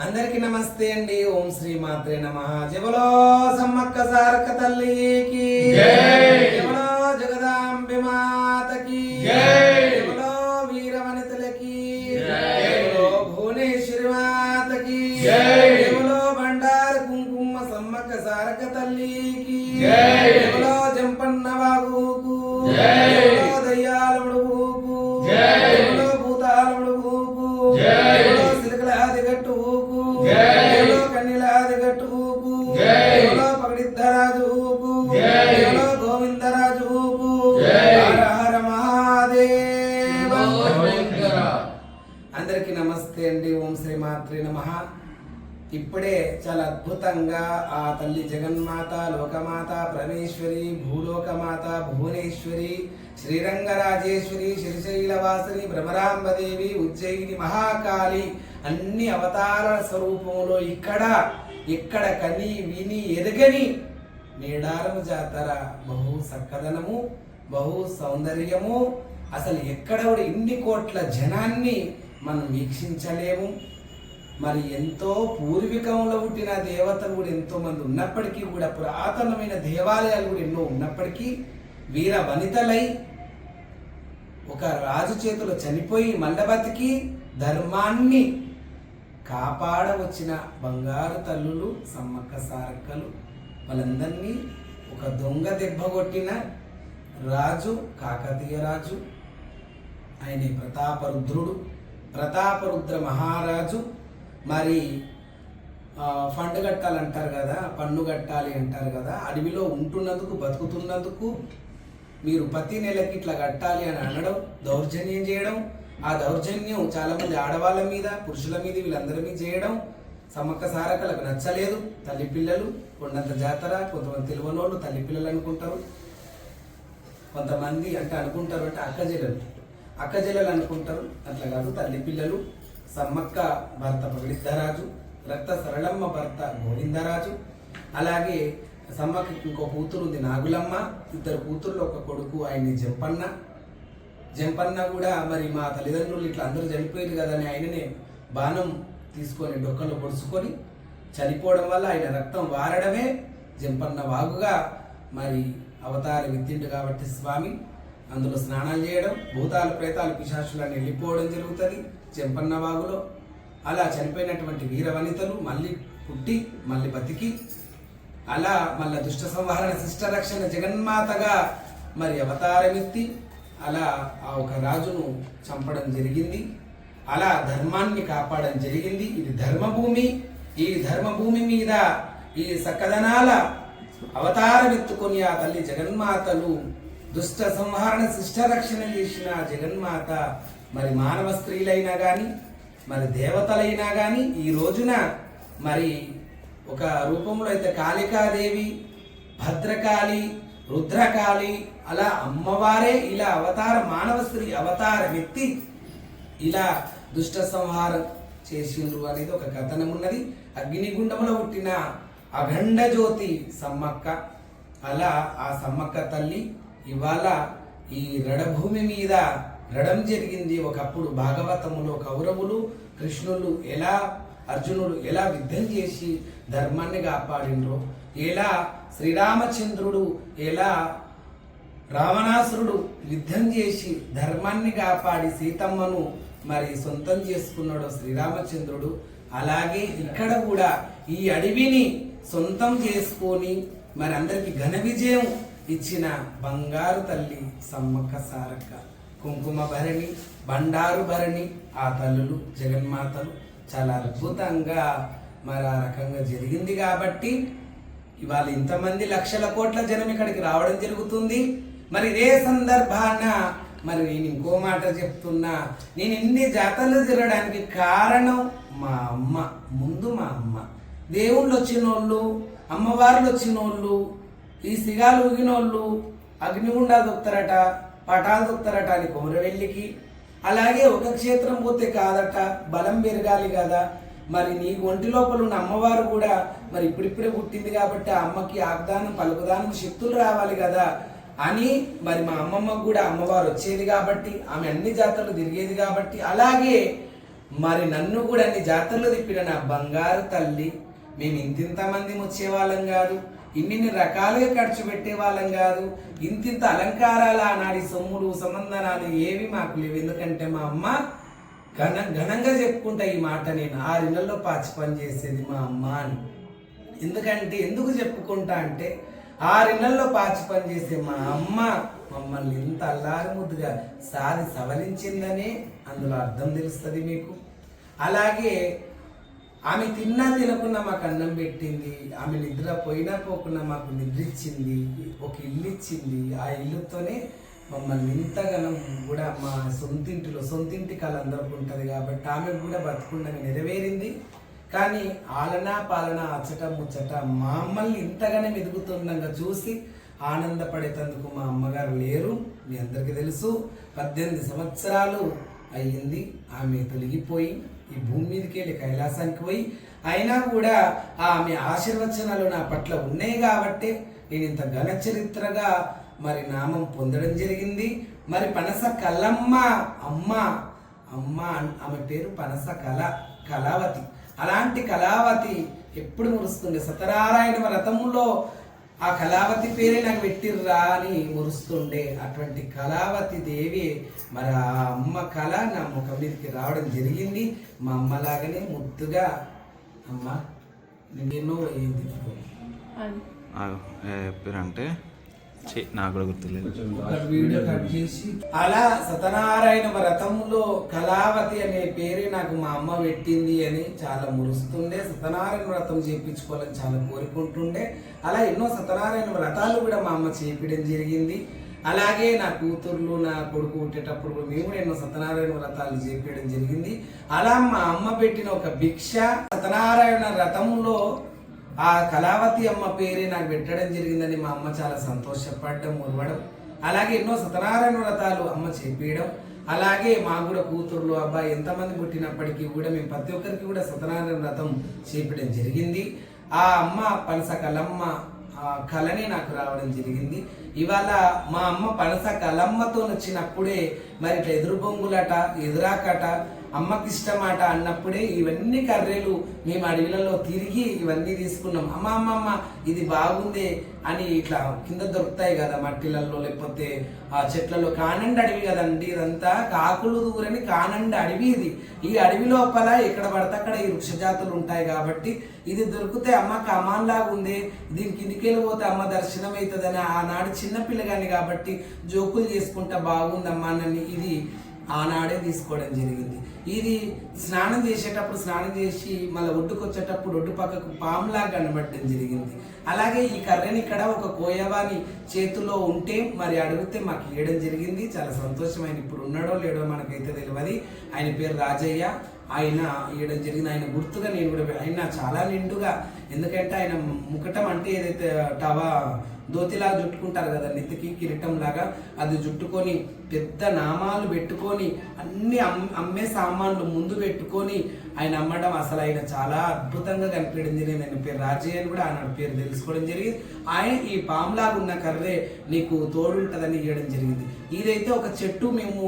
అందరికి నమస్తే అండి. ఓం శ్రీ మాత్రే నమః. జయబలో సమ్మక్క సారక్క తల్లికి జై. జయబలో జగదాంబి మాతకి జై. జయబలో వీరవనితలకి జై. జయబలో భువనేశ్వరి మాతకి జై. జయబలో బండారు కుంకుమ సమ్మక్క సారక్క తల్లికి జై. జయబలో జంపన్న వాగుకు జై. జయబలో దయ్యాలముడుకు జై. జయబలో భూతాలముడుకు జై. జయబలో సిలకలాది గట్టుకు జై. జయబలో కన్నిలాది గట్టుకు జై. జయబలో పగడిద్దరాజుకు జై. జయబలో గోవిందరాజుకు జై. హర హర మహాదేవ. గోవిందర. అందరికీ నమస్తే అండి. ఓం శ్రీ మాత్రే నమః. ఇప్పుడే చాలా అద్భుతంగా ఆ తల్లి జగన్మాత, లోకమాత, పరమేశ్వరి, భూలోకమాత, భువనేశ్వరి, శ్రీరంగరాజేశ్వరి, శ్రీశైలవాసిని, భ్రమరాంబదేవి, ఉజ్జయిని, మహాకాళి అన్ని అవతార స్వరూపంలో ఇక్కడ కని విని ఎరగని మేడారము జాతర బహు సక్కదనము, బహు సౌందర్యము. అసలు ఎక్కడ కూడా ఇన్ని కోట్ల జనాన్ని మనం వీక్షించలేము. మరి ఎంతో పూర్వీకంలో పుట్టిన దేవతలు కూడా ఎంతో మంది ఉన్నప్పటికీ కూడా, పురాతనమైన దేవాలయాలు కూడా ఎన్నో ఉన్నప్పటికీ, వీర వనితలై ఒక రాజు చేతిలో చనిపోయి మల్ల బతికి ధర్మాన్ని కాపాడవచ్చిన బంగారు తల్లులు సమ్మక్క సారక్కలు. వాళ్ళందరినీ ఒక దొంగ దెబ్బ కొట్టిన రాజు కాకతీయ రాజు, ఆయనే ప్రతాపరుద్ర మహారాజు. మరి ఫండ్ కట్టాలంటారు కదా, పన్ను కట్టాలి అంటారు కదా. అడవిలో ఉంటున్నందుకు, బతుకుతున్నందుకు మీరు ప్రతి నెలకి ఇట్లా కట్టాలి అని అనడం, దౌర్జన్యం చేయడం. ఆ దౌర్జన్యం చాలా మంది ఆడవాళ్ళ మీద, పురుషుల మీద, వీళ్ళందరి మీద చేయడం సమ్మక్క సారక్కలకు నచ్చలేదు. తల్లి పిల్లలు కొండంత జాతర, కొంతమంది తెలియనోళ్ళు తల్లి పిల్లలు అనుకుంటారు, కొంతమంది అనుకుంటారు అక్కజెల్లెలు అనుకుంటారు. అట్లా కాదు, తల్లి పిల్లలు. సమ్మక్క భర్త పగడిద్దరాజు, రక్త సరళమ్మ భర్త గోవిందరాజు. అలాగే సమ్మక్క ఇంకో కూతురు ఉంది నాగులమ్మ. ఇద్దరు కూతుర్లు, ఒక కొడుకు, ఆయన్ని జంపన్న కూడా మరి మా తల్లిదండ్రులు ఇట్లా అందరూ చనిపోయారు కదా అని ఆయననే బాణం తీసుకొని డొక్కలో పొడుచుకొని చనిపోవడం వల్ల ఆయన రక్తం వారడమే జంపన్న వాగుగా మరి అవతారం ఎత్తిండు. కాబట్టి స్వామి అందులో స్నానాలు చేయడం, భూతాలు, ప్రేతాలు, పిశాచులన్నీ వెళ్ళిపోవడం జరుగుతుంది జంపన్న వాగులో. అలా చనిపోయినటువంటి వీర వనితలు మళ్ళీ పుట్టి, మళ్ళీ బతికి, అలా మళ్ళీ దుష్ట సంహరణ, శిష్ట రక్షణ జగన్మాతగా మరి అవతారం ఎత్తి అలా ఆ ఒక రాజును చంపడం జరిగింది. అలా ధర్మాన్ని కాపాడడం జరిగింది. ఇది ధర్మభూమి. ఈ ధర్మభూమి మీద ఈ సకదనాల అవతారం ఎత్తుకొని ఆ తల్లి జగన్మాతలు దుష్ట సంహరణ, శిష్ట రక్షణ చేసిన జగన్మాత మరి మానవ స్త్రీలైనా కానీ, మరి దేవతలైనా కానీ ఈ రోజున మరి ఒక రూపంలో అయితే కాళికాదేవి, భద్రకాళి, రుద్రకాళి అలా అమ్మవారే ఇలా మానవ స్త్రీ అవతారం ఎత్తి ఇలా దుష్ట సంహారం చేసిండ్రు అనేది ఒక కథనం ఉన్నది. అగ్నిగుండంలో పుట్టిన అఖండ జ్యోతి సమ్మక్క. అలా ఆ సమ్మక్క తల్లి ఇవాళ ఈ రడభూమి మీద రడం జరిగింది. ఒకప్పుడు భాగవతములో కౌరవులు, కృష్ణులు ఎలా, అర్జునుడు ఎలా యుద్ధం చేసి ధర్మాన్ని కాపాడిండ్రో, ఎలా శ్రీరామచంద్రుడు, ఎలా రావణాసురుడు యుద్ధం చేసి ధర్మాన్ని కాపాడి సీతమ్మను మరి సొంతం చేసుకున్నాడు శ్రీరామచంద్రుడు, అలాగే ఇక్కడ కూడా ఈ అడవిని సొంతం చేసుకొని మరి అందరికి ఘన విజయం ఇచ్చిన బంగారు తల్లి సమ్మక్క సారక్క. కుంకుమ భరణి, బండారు భరణి ఆ తల్లులు జగన్మాతలు చాలా అద్భుతంగా మరి ఆ రకంగా జరిగింది. కాబట్టి ఇవాళ ఇంతమంది లక్షల కోట్ల జనం ఇక్కడికి రావడం జరుగుతుంది. మరి ఇదే సందర్భాన మరి నేను ఇంకో మాట చెప్తున్నా, నేను ఇన్ని జాతరలు తిరగడానికి కారణం మా అమ్మ. ముందు మా అమ్మ. దేవుళ్ళు వచ్చినోళ్ళు, అమ్మవార్లు వచ్చినోళ్ళు, ఈ సిగాలు ఊగినోళ్ళు అగ్నిగుండాలు దొక్కుతారట, పటాలు దొక్కుతారట అని కొమరవెల్లికి. అలాగే ఒక క్షేత్రం పోతే కాదట, బలం పెరగాలి కదా. మరి నీ ఒంటి లోపల ఉన్న అమ్మవారు కూడా మరి ఇప్పుడిప్పుడే పుట్టింది కాబట్టి ఆ అమ్మకి ఆగ్దానం, పలుకుదానం శక్తులు రావాలి కదా అని మరి మా అమ్మమ్మకు కూడా అమ్మవారు వచ్చేది కాబట్టి, ఆమె అన్ని జాతరలు తిరిగేది కాబట్టి, అలాగే మరి నన్ను కూడా అన్ని జాతరలు తిప్పిన నా బంగారు తల్లి, మేము ఇంతింత మంది వచ్చేవాళ్ళం కాదు, ఇన్నిన్ని రకాలుగా ఖర్చు పెట్టే వాళ్ళం కాదు, ఇంతింత అలంకారాలు ఆనాడి సొమ్ములు సంబంధనాలు ఏవి మాకు లేవు. ఎందుకంటే మా అమ్మ ఘనంగా చెప్పుకుంటా ఈ మాట, నేను 6 ఇళ్లలో పాచి పని చేసేది మా అమ్మ అని. ఎందుకంటే ఎందుకు చెప్పుకుంటా అంటే 6 ఇళ్లలో పాచి పని చేసే మా అమ్మ మమ్మల్ని ఇంత అల్లారి ముద్దుగా సాది సవరించిందనే అందులో అర్థం తెలుస్తుంది మీకు. అలాగే ఆమె తిన్నా తినకుండా మాకు అన్నం పెట్టింది, ఆమె నిద్ర పోయినా పోకుండా మాకు నిద్ర ఇచ్చింది, ఒక ఇల్లు ఇచ్చింది. ఆ ఇల్లుతోనే మమ్మల్ని ఇంతగానం కూడా మా సొంతింటి కళ అందరికి ఉంటుంది కాబట్టి ఆమె కూడా బతుకుండగా నెరవేరింది. కానీ ఆలనా పాలన అచ్చట ముచ్చట మమ్మల్ని ఇంతగానే ఎదుగుతుండగా చూసి ఆనందపడేటందుకు మా అమ్మగారు లేరు. మీ అందరికీ తెలుసు, 18 సంవత్సరాలు అయ్యింది ఆమె తొలగిపోయి ఈ భూమి మీదకి వెళ్ళి కైలాసానికి పోయి. అయినా కూడా ఆమె ఆశీర్వచనాలు నా పట్ల ఉన్నాయి కాబట్టి నేను ఇంత ఘన చరిత్రగా మరి నామం పొందడం జరిగింది. మరి పనస కలమ్మ అమ్మ ఆమె పేరు పనస కళావతి. అలాంటి కళావతి ఎప్పుడు మురుస్తుండే, సత్యనారాయణ వ్రతములో ఆ కళావతి పేరే నాకు పెట్టిర్రా అని మురుస్తుండే. అటువంటి కళావతి దేవి మరి ఆ అమ్మ కళ నా ముఖం మీదకి రావడం జరిగింది. మా అమ్మలాగానే ముద్దుగా అమ్మ నేను ఏంది అంటే నాకు కూడా గుర్తులేదు, ఒక వీడియో కట్ చేసి అలా సత్యనారాయణ వ్రతంలో కళావతి అనే పేరే నాకు మా అమ్మ పెట్టింది అని చాలా మురుస్తుండే. సత్యనారాయణ వ్రతం చేయించుకోవాలని చాలా కోరుకుంటుండే. అలా ఎన్నో సత్యనారాయణ వ్రతాలు కూడా మా అమ్మ చేపించడం జరిగింది. అలాగే నా కూతుర్లు నా కొడుకు పుట్టేటప్పుడు కూడా మేము కూడా ఎన్నో సత్యనారాయణ వ్రతాలు చేపించడం జరిగింది. అలా మా అమ్మ పెట్టిన ఒక భిక్ష సత్యనారాయణ వ్రతంలో ఆ కళావతి అమ్మ పేరే నాకు పెట్టడం జరిగిందని మా అమ్మ చాలా సంతోషపడడం, మురవడం. అలాగే ఎన్నో సత్యనారాయణ వ్రతాలు అమ్మ చేపించడం. అలాగే మాకు కూడా కూతుర్లు అబ్బాయి ఎంతమంది పుట్టినప్పటికీ కూడా మేము ప్రతి ఒక్కరికి కూడా సత్యనారాయణ వ్రతం చేపించడం జరిగింది. ఆ అమ్మ పనస కలమ్మ కళనే నాకు రావడం జరిగింది. ఇవాళ మా అమ్మ పనస కలమ్మతో వచ్చినప్పుడే మరి ఇట్లా ఎదురు బొంగులట ఎదురాకట అమ్మకి ఇష్టమాట అన్నప్పుడే ఇవన్నీ కర్రెలు మేము అడవిలలో తిరిగి ఇవన్నీ తీసుకున్నాం. అమ్మ ఇది బాగుంది అని ఇట్లా కింద దొరుకుతాయి కదా మట్టిలలో, లేకపోతే ఆ చెట్లలో. కానండి అడవి కదండి ఇదంతా, కాకులు దూరని కానండి అడవి ఇది. ఈ అడవి లోపల ఎక్కడ పడితే అక్కడ ఈ వృక్ష జాతులు ఉంటాయి కాబట్టి ఇది దొరికితే అమ్మ కమాన్లాగా ఉంది, దీని కిందికి వెళ్ళిపోతే అమ్మ దర్శనం అవుతుందని ఆనాడు చిన్నపిల్లగాని కాబట్టి జోకులు చేసుకుంటా బాగుందమ్మా అని ఇది ఆనాడే తీసుకోవడం జరిగింది. ఇది స్నానం చేసేటప్పుడు స్నానం చేసి మళ్ళీ ఒడ్డుకు వచ్చేటప్పుడు ఒడ్డు పక్కకు పాములాగా కనబడడం జరిగింది. అలాగే ఈ కర్రని ఇక్కడ ఒక కోయవాని చేతిలో ఉంటే మరి అడిగితే మాకు ఇవ్వడం జరిగింది. చాలా సంతోషమైన, ఇప్పుడు ఉన్నాడో లేడో మనకైతే తెలియదు. ఆయన పేరు రాజయ్య. ఆయన ఇవ్వడం జరిగింది. ఆయన గుర్తుగా నేను కూడా ఆయన చాలా నిండుగా, ఎందుకంటే ఆయన ముకటం అంటే ఏదైతే టవా దోతిలాగా జుట్టుకుంటారు కదా నెత్తికి కిరీటం లాగా, అది జుట్టుకొని పెద్ద నామాలు పెట్టుకొని అన్ని అమ్మే సామాన్లు ముందు పెట్టుకొని ఆయన అమ్మడం అసలు ఆయన చాలా అద్భుతంగా కనిపించడం జరిగింది. ఆయన పేరు రాజయ్య అని కూడా ఆయన పేరు తెలుసుకోవడం జరిగింది. ఆయన ఈ పాములాగా ఉన్న కర్రే నీకు తోడుంటదని ఇవ్వడం జరిగింది. ఇదైతే ఒక చెట్టు మేము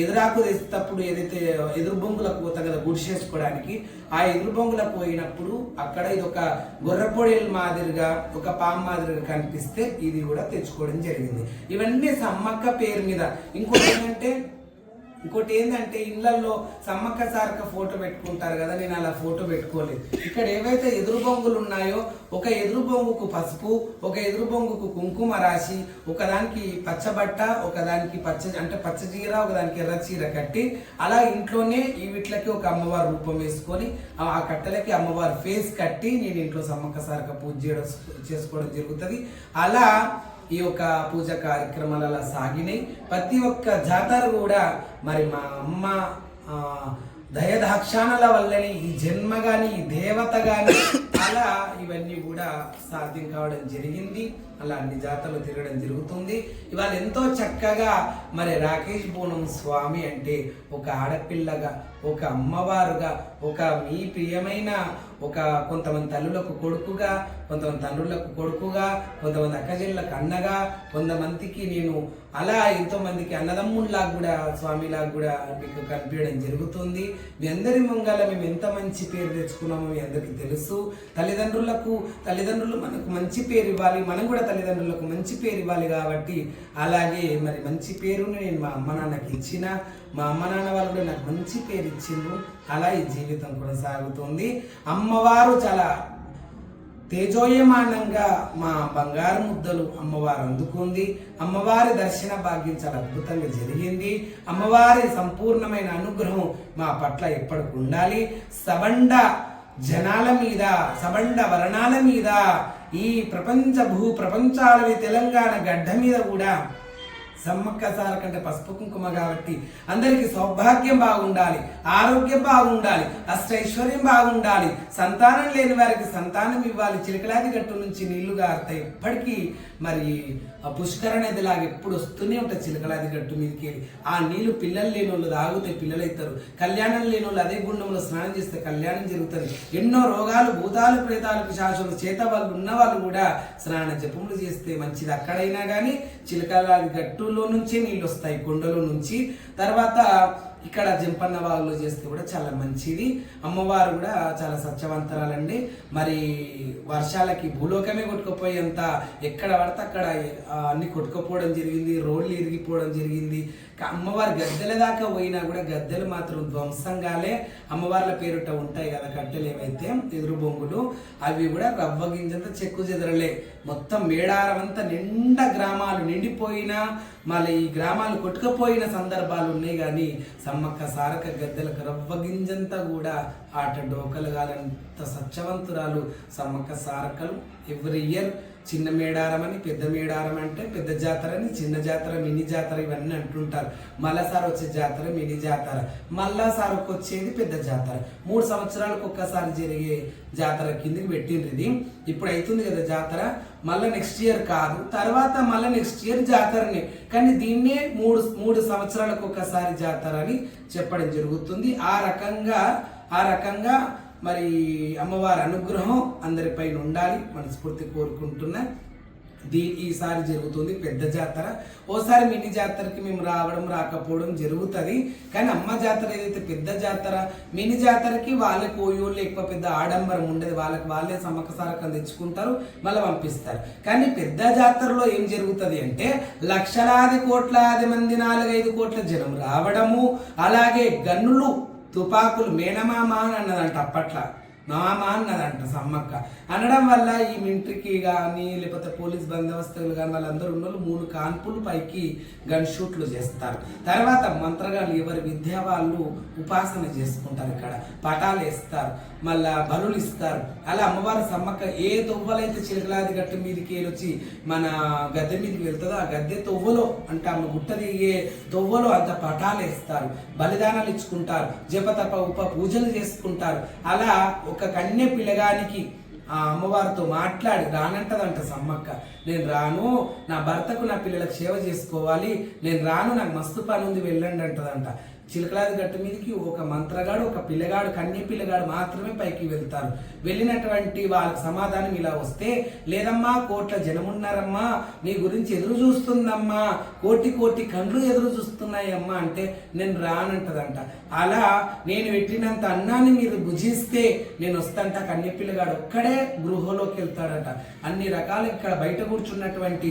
ఎదురాకు తెచ్చేటప్పుడు ఏదైతే ఎదురు బొంగులకు పోతాం కదా గుడిసేసుకోవడానికి, ఆ ఎదురు బొంగులకు పోయినప్పుడు అక్కడ ఇది ఒక గొర్రెపొడేలు మాదిరిగా ఒక పాము మాదిరిగా కనిపిస్తే ఇది కూడా తెచ్చుకోవడం జరిగింది. ఇవన్నీ సమ్మక్క పేరు మీద. ఇంకోటి ఏంటంటే ఇళ్లలో సమ్మక్క సారక్క ఫోటో పెట్టుకుంటారు కదా, నేను అలా ఫోటో పెట్టుకోలేదు. ఇక్కడ ఏవైతే ఎదురు బొంగులు ఉన్నాయో ఒక ఎదురు బొంగుకు పసుపు, ఒక ఎదురు బొంగుకు కుంకుమ రాసి, ఒకదానికి పచ్చబట్ట, ఒకదానికి పచ్చ చీర, ఒకదానికి ఎర్ర చీర కట్టి అలా ఇంట్లోనే ఈ వీటికి ఒక అమ్మవారి రూపం వేసుకొని ఆ కట్టెలకి అమ్మవారి ఫేస్ కట్టి నేను ఇంట్లో సమ్మక్క సారక్క పూజ చేసుకోవడం జరుగుతుంది. అలా ఈ యొక్క పూజ కార్యక్రమాలు అలా సాగినాయి. ప్రతి ఒక్క జాతర కూడా మరి మా అమ్మ దయదాక్షాణాల వల్లనే ఈ జన్మ గాని ఈ దేవత గాని అలా ఇవన్నీ కూడా సాధ్యం కావడం జరిగింది. అలా అన్ని జాతరలు తిరగడం జరుగుతుంది. ఇవాళ ఎంతో చక్కగా మరి రాకేష్ బోనం స్వామి అంటే ఒక ఆడపిల్లగా ఒక అమ్మవారుగా, ఒక మీ ప్రియమైన ఒక కొంతమంది తల్లులకు కొడుకుగా, కొంతమంది తండ్రులకు కొడుకుగా, కొంతమంది అక్కజెళ్ళకు అన్నగా, కొంతమందికి నేను అలా ఎంతో మందికి అన్నదమ్ముల్లా కూడా స్వామిలా కూడా మీకు కనిపించడం జరుగుతుంది. మీ అందరి ముంగల మేము ఎంత మంచి పేరు తెచ్చుకున్నామో మీ అందరికీ తెలుసు. తల్లిదండ్రులు మనకు మంచి పేరు ఇవ్వాలి, మనం కూడా తల్లిదండ్రులకు మంచి పేరు ఇవ్వాలి. కాబట్టి అలాగే మరి మంచి పేరుని నేను మా అమ్మ నాన్నకి ఇచ్చిన, మా అమ్మ నాన్న వాళ్ళు కూడా నాకు మంచి పేరు ఇచ్చిండ్రు. అలా ఈ జీవితం కొనసాగుతుంది. అమ్మవారు చాలా తేజోయమానంగా మా బంగారు ముద్దలు అమ్మవారు అందుకుంది. అమ్మవారి దర్శన భాగ్యం చాలా అద్భుతంగా జరిగింది. అమ్మవారి సంపూర్ణమైన అనుగ్రహం మా పట్ల ఎప్పటికి ఉండాలి. సబండ జనాల మీద, సబండ వర్ణాల మీద, ఈ ప్రపంచాలవి తెలంగాణ గడ్డ మీద కూడా సమ్మక్క సారకంటే పసుపు కుంకుమ కాబట్టి అందరికి సౌభాగ్యం బాగుండాలి, ఆరోగ్యం బాగుండాలి, అష్టైశ్వర్యం బాగుండాలి, సంతానం లేని వారికి సంతానం ఇవ్వాలి. చిలకలాది గట్టు నుంచి నీళ్లు గారుతాయి ఎప్పటికీ. మరి పుష్కర నదిలాగా ఎప్పుడు వస్తూనే ఉంటుంది చిలకలాది గట్టు మీదకి వెళ్ళి. ఆ నీళ్లు పిల్లలు లేని వాళ్ళు తాగితే పిల్లలు అవుతారు, కళ్యాణం లేని వాళ్ళు అదే గుండంలో స్నానం చేస్తే కళ్యాణం జరుగుతుంది. ఎన్నో రోగాలు, భూతాలు, ప్రేతాలకు శాశ్వత చేత వాళ్ళు ఉన్న వాళ్ళు కూడా స్నాన జపములు చేస్తే మంచిది. అక్కడైనా కానీ చిలకలాది గట్టులో నుంచే నీళ్ళు వస్తాయి, కొండలో నుంచి. తర్వాత ఇక్కడ జంపన్న వాగులో చేస్తే కూడా చాలా మంచిది. అమ్మవారు కూడా చాలా సత్యవంతరాలండి. మరి వర్షాలకి భూలోకమే కొట్టుకుపోయేంత ఎక్కడ పడితే అక్కడ అన్ని కొట్టుకుపోవడం జరిగింది, రోడ్లు ఇరిగిపోవడం జరిగింది. అమ్మవారి గద్దెల దాకా పోయినా కూడా గద్దెలు మాత్రం ధ్వంసంగాలే. అమ్మవార్ల పేరుట ఉంటాయి కదా కట్టెలు ఏవైతే ఎదురు బొంగులు, అవి కూడా రవ్వ గింజంతా చెక్కు చెదరలే. మొత్తం మేడారం అంతా నిండా గ్రామాలు నిండిపోయినా మళ్ళీ ఈ గ్రామాలు కొట్టుకుపోయిన సందర్భాలు ఉన్నాయి. కానీ సమ్మక్క సారక గద్దెలకు రవ్వ గింజంతా కూడా ఆట డోకలు కాలంత సత్యవంతురాలు సమ్మక్క సారకలు. ఎవ్రీ ఇయర్ చిన్న మేడారం అని, పెద్ద మేడారం అంటే పెద్ద జాతర అని, చిన్న జాతర మినీ జాతర ఇవన్నీ అంటుంటారు. మళ్ళాసారి వచ్చే జాతర మినీ జాతర, మళ్ళాసారికి వచ్చేది పెద్ద జాతర. 3 సంవత్సరాలకు ఒక్కసారి జరిగే జాతర కిందకి పెట్టిండ్రు ఇది. ఇప్పుడు అవుతుంది కదా జాతర, మళ్ళీ నెక్స్ట్ ఇయర్ కాదు, తర్వాత మళ్ళీ నెక్స్ట్ ఇయర్ జాతరనే. కానీ దీన్నే 3 సంవత్సరాలకు ఒకసారి జాతర అని చెప్పడం జరుగుతుంది. ఆ రకంగా మరి అమ్మవారి అనుగ్రహం అందరిపైన ఉండాలి మనస్ఫూర్తి కోరుకుంటున్నా. ఈసారి జరుగుతుంది పెద్ద జాతర. ఓసారి మినీ జాతరకి మేము రాకపోవడం జరుగుతుంది. కానీ అమ్మ జాతర ఏదైతే పెద్ద జాతర, మినీ జాతరకి వాళ్ళకి ఓయోళ్ళు ఎక్కువ పెద్ద ఆడంబరం ఉండేది, వాళ్ళే సమ్మక్క సారకం తెచ్చుకుంటారు, మళ్ళీ పంపిస్తారు. కానీ పెద్ద జాతరలో ఏం జరుగుతుంది అంటే లక్షలాది కోట్లాది మంది 4-5 కోట్ల జనం రావడము, అలాగే గన్నులు, తుపాకులు, మేనమామ అని అన్నదంట అప్పట్లో, మామ అన్నదంట సమ్మక్క అనడం వల్ల ఈ మిలిటరీకి కానీ లేకపోతే పోలీస్ బందోబస్తులు కానీ వాళ్ళందరూ ఉన్న 3 కాన్పులు పైకి గన్ షూట్లు చేస్తారు. తర్వాత మంత్రగాళ్ళు ఎవరి విద్య వాళ్ళు ఉపాసన చేసుకుంటారు, ఇక్కడ పటాలు వేస్తారు, మళ్ళా బలులు ఇస్తారు. అలా అమ్మవారి సమ్మక్క ఏ తొవ్వలైతే చిలకలాది గట్టు మీదకి వచ్చి మన గద్దె మీదకి వెళ్తుందో ఆ గద్దె తొవ్వలో అంటే ఆమె గుట్ట దిగే తొవ్వలో అంత పటాలు వేస్తారు, బలిదానాలు ఇచ్చుకుంటారు, జపతప ఉప పూజలు చేసుకుంటారు. అలా ఒక కన్య పిల్లగానికి ఆ అమ్మవారితో మాట్లాడి రానంటదంట సమ్మక్క. నేను రాను, నా భర్తకు నా పిల్లలకు సేవ చేసుకోవాలి, నేను రాను, నాకు మస్తు పని ఉంది, వెళ్ళండి అంటదంట. చిలకలాది గట్టు మీదకి ఒక మంత్రగాడు, ఒక పిల్లగాడు, కన్య పిల్లగాడు మాత్రమే పైకి వెళ్తారు. వెళ్ళినటువంటి వాళ్ళకి సమాధానం ఇలా వస్తే, లేదమ్మా కోట్ల జనమున్నారమ్మా, మీ గురించి ఎదురు చూస్తుందమ్మా, కోటి కండ్లు ఎదురు చూస్తున్నాయమ్మా అంటే నేను రానంటదంట. అలా నేను పెట్టినంత అన్నాన్ని మీరు భుజిస్తే నేను వస్తాంట. కన్య పిల్లగాడు ఒక్కడే గృహలోకి వెళ్తాడట. అన్ని రకాల ఇక్కడ బయట కూర్చున్నటువంటి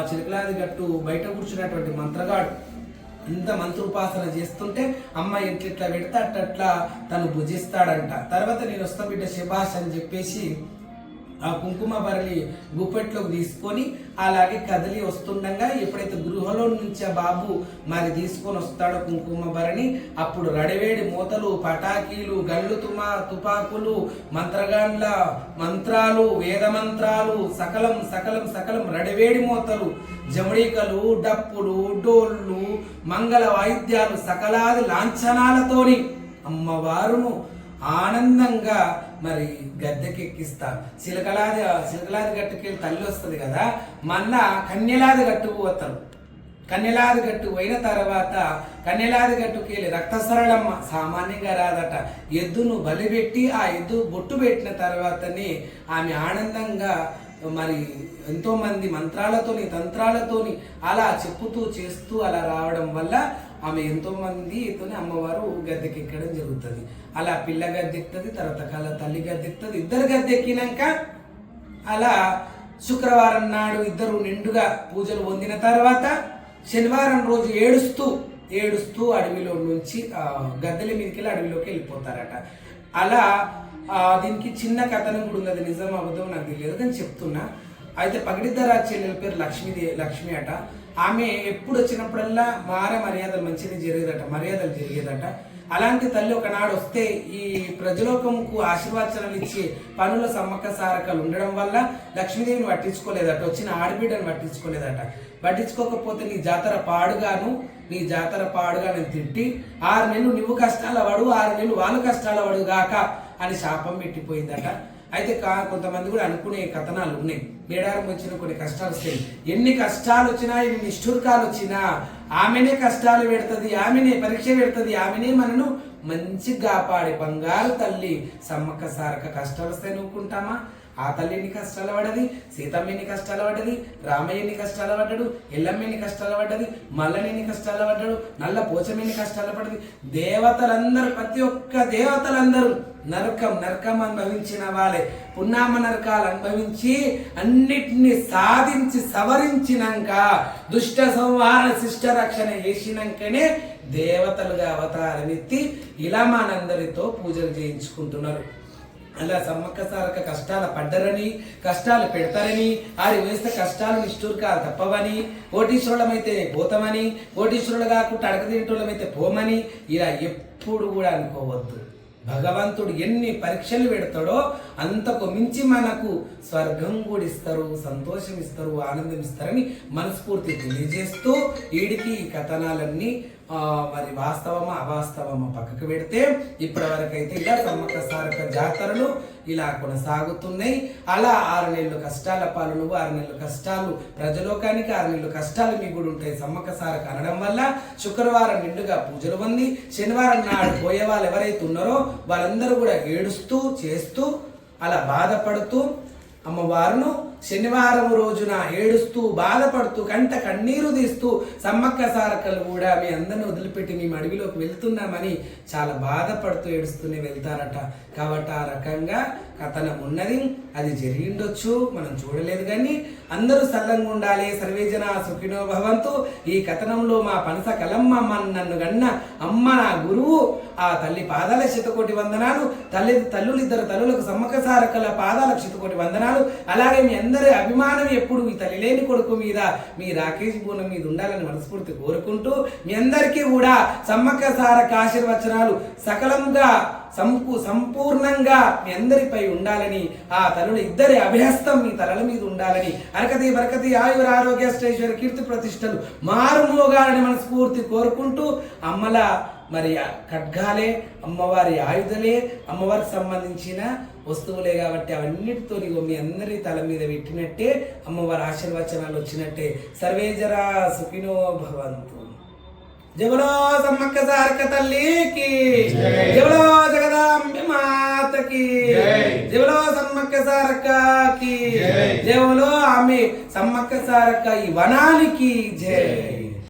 చిలకలాది గట్టు బయట కూర్చున్నటువంటి మంత్రగాడు ఇంత మంత్రోపాసన చేస్తుంటే అమ్మాయి ఎట్లా పెడితే అట్లా తను భుజిస్తాడంట. తర్వాత నేను వస్తా బిడ్డ శభాష్ అని చెప్పేసి ఆ కుంకుమ బరలి గుప్పెట్లోకి తీసుకొని అలాగే కదిలి వస్తుండగా ఎప్పుడైతే గృహలో నుంచి ఆ బాబు మరి తీసుకొని వస్తాడో కుంకుమ బరని, అప్పుడు రడివేడి మూతలు, పటాకీలు, గళ్ళు తుపాకులు, మంత్రగాండ్ల మంత్రాలు, వేద మంత్రాలు, సకలం రడివేడి మూతలు, జమడికలు, డప్పులు, డోళ్ళు, మంగళ వాయిద్యాలు, సకలాది లాంఛనాలతోని అమ్మవారును ఆనందంగా మరి గద్దెకెక్కిస్తారు. చిలకలాది గట్టుకెళ్ళి తల్లి వస్తుంది కదా, మళ్ళా కన్యలాది గట్టుకు పోతారు. కన్నెలాది గట్టు పోయిన తర్వాత కన్నెలాది గట్టుకి వెళ్ళి రక్తసరళమ్మ సామాన్యంగా రాదట. ఎద్దును బలిపెట్టి ఆ ఎద్దు బొట్టు పెట్టిన తర్వాతనే ఆమె ఆనందంగా మరి ఎంతో మంది మంత్రాలతోని తంత్రాలతోని అలా చెప్పుతూ చేస్తూ అలా రావడం వల్ల ఆమె ఎంతో మందితోని అమ్మవారు గద్దెకెక్కడం జరుగుతుంది. అలా పిల్ల గద్దెక్కుతుంది, తర్వాత తల్లి గద్దెక్కుతుంది. ఇద్దరు గద్దెక్కినాక అలా శుక్రవారం నాడు ఇద్దరు నిండుగా పూజలు పొందిన తర్వాత శనివారం రోజు ఏడుస్తూ అడవిలో నుంచి గద్దెల మీదకి వెళ్ళి అడవిలోకి వెళ్ళిపోతారట. అలా దీనికి చిన్న కథనం కూడా ఉంది, అది నిజం అబద్ధం నాకు తెలియదు కానీ చెప్తున్నా. అయితే పగిడిద్దరాజు చెల్లెల పేరు లక్ష్మి అట. ఆమె ఎప్పుడు వచ్చినప్పుడల్లా మర్యాదలు మంచిగా జరిగేదట. అలాంటి తల్లి ఒకనాడు వస్తే ఈ ప్రజలోకంకు ఆశీర్వచనాలు ఇచ్చి పనుల సమ్మక్క సారకలు ఉండడం వల్ల లక్ష్మీదేవిని పట్టించుకోలేదట, వచ్చిన ఆడబిడ్డను పట్టించుకోకపోతే నీ జాతర పాడుగాను తిట్టి 6 నెలలు నువ్వు కష్టాల పడు 6 నెలలు వాళ్ళు కష్టాల పడు గాక అని శాపం పెట్టిపోయిందట. అయితే కొంతమంది కూడా అనుకునే కథనాలు ఉన్నాయి. మేడారం వచ్చిన కొన్ని కష్టాలు వస్తాయి. ఎన్ని కష్టాలు వచ్చినా ఎన్ని నిష్ఠుర్కాలు వచ్చినా ఆమెనే కష్టాలు పెడుతుంది, ఆమెనే పరీక్ష పెడుతుంది, ఆమెనే మనను మంచిగా కాపాడే బంగారు తల్లి సమ్మక్క సారక్క. కష్టాలు వస్తాయి నవ్వుకుంటామా? ఆ తల్లి ఎన్ని కష్టాలు పడ్డది, సీతమ్మ ఎన్ని కష్టాలు పడ్డది, రామయ్య ఎన్ని కష్టాలు పడ్డాడు, ఎల్లమ్మ ఎన్ని కష్టాలు పడ్డది, మల్లని ఎన్ని కష్టాలు పడ్డాడు, నల్ల పోచమ్మ ఎన్ని కష్టాలు పడ్డది. దేవతలందరూ ప్రతి ఒక్క దేవతలందరూ నరకం అనుభవించిన వాళ్ళే. పున్నామ నరకాలు అనుభవించి అన్నిటిని సాధించి సవరించినాక దుష్ట సంహార శిష్ట రక్షణ చేసినాకనే దేవతలుగా అవతారం ఎత్తి ఇలా మనందరితో పూజలు చేయించుకుంటున్నారు. అలా సమ్మక్క సారక్క కష్టాలు పడ్డరని, కష్టాలు పెడతారని, ఆడి వేస్తే కష్టాలు నిష్ఠూర్కాలు తప్పవని, కోటీశ్వరులమైతే పోతామని, కోటీశ్వరులు కాకుండా అడగదింటోళ్ళమైతే పోమని ఇలా ఎప్పుడు కూడా అనుకోవద్దు. భగవంతుడు ఎన్ని పరీక్షలు పెడతాడో అంతకు మించి మనకు స్వర్గం కూడా ఇస్తారు, సంతోషం ఇస్తారు, ఆనందం ఇస్తారని మనస్ఫూర్తి తెలియజేస్తూ వీడికి ఈ కథనాలన్నీ మరి వాస్తవమా అవాస్తవమా పక్కకు పెడితే ఇప్పటి వరకు అయితే ఇలా సమ్మక్క సారక్క జాతరలు ఇలా కొనసాగుతున్నాయి. అలా 6 నెలలు కష్టాల పాలు నువ్వు, 6 నెలలు కష్టాలు ప్రజలోకానికి, 6 నెలలు కష్టాలు మీకు కూడా ఉంటాయి సమ్మక్క సారక్క అనడం వల్ల శుక్రవారం నిండుగా పూజలు పొంది శనివారం నాడు పోయే వాళ్ళు ఎవరైతే ఉన్నారో వాళ్ళందరూ కూడా ఏడుస్తూ చేస్తూ అలా బాధపడుతూ అమ్మవారును శనివారం రోజున ఏడుస్తూ బాధపడుతూ కంట కన్నీరు తీస్తూ సమ్మక్క సారక్కలు కూడా మీ అందరిని వదిలిపెట్టి మేము అడవిలోకి వెళ్తున్నామని చాలా బాధపడుతూ ఏడుస్తూనే వెళ్తారట. కాబట్టి ఆ రకంగా కథనం ఉన్నది, అది జరిగిండొచ్చు, మనం చూడలేదు. కానీ అందరూ సల్లంగా ఉండాలి. సర్వేజన సుఖినో భవంతు. ఈ కథనంలో మా పనస కలమ్మ నన్ను గన్న అమ్మ నా గురువు ఆ తల్లి పాదాల 100,000,000 వందనాలు. తల్లులు ఇద్దరు తల్లులకు సమ్మక్క సారక్కల పాదాలకు 100,000,000 వందనాలు. అలాగే మీ అందరి అభిమానం ఎప్పుడు మీ తల్లి లేని కొడుకు మీద, మీ రాకేష్ బోనం మీద ఉండాలని మనస్ఫూర్తి కోరుకుంటూ మీ అందరికీ కూడా సమ్మక్క సారక్క ఆశీర్వచనాలు సకలంగా సంపూర్ణంగా మీ అందరిపై ఉండాలని, ఆ తల్లుల ఇద్దరి అభ్యస్తం మీ తలల మీద ఉండాలని, అరకతి బరకతి ఆయుర ఆరోగ్య శ్రేష్ఠ కీర్తి ప్రతిష్టలు మారుమోగాలని మనస్ఫూర్తి కోరుకుంటూ అమ్మల మరి ఖడ్గాలే అమ్మవారి ఆయుధలే, అమ్మవారికి సంబంధించిన వస్తువులే కాబట్టి అవన్నిటితో మీ అందరి తల మీద పెట్టినట్టే అమ్మవారి ఆశీర్వచనాలు వచ్చినట్టే. సర్వేజరా సుఖినో భవంతు. జవలో సమ్మక్క సారక్క తల్లికి, జవలో జగదాంబె మాతకి, జవలో సమ్మక్క సారక్కకి, జవలో ఆమె సమ్మక్క సారక్క ఈ వనానికి జై.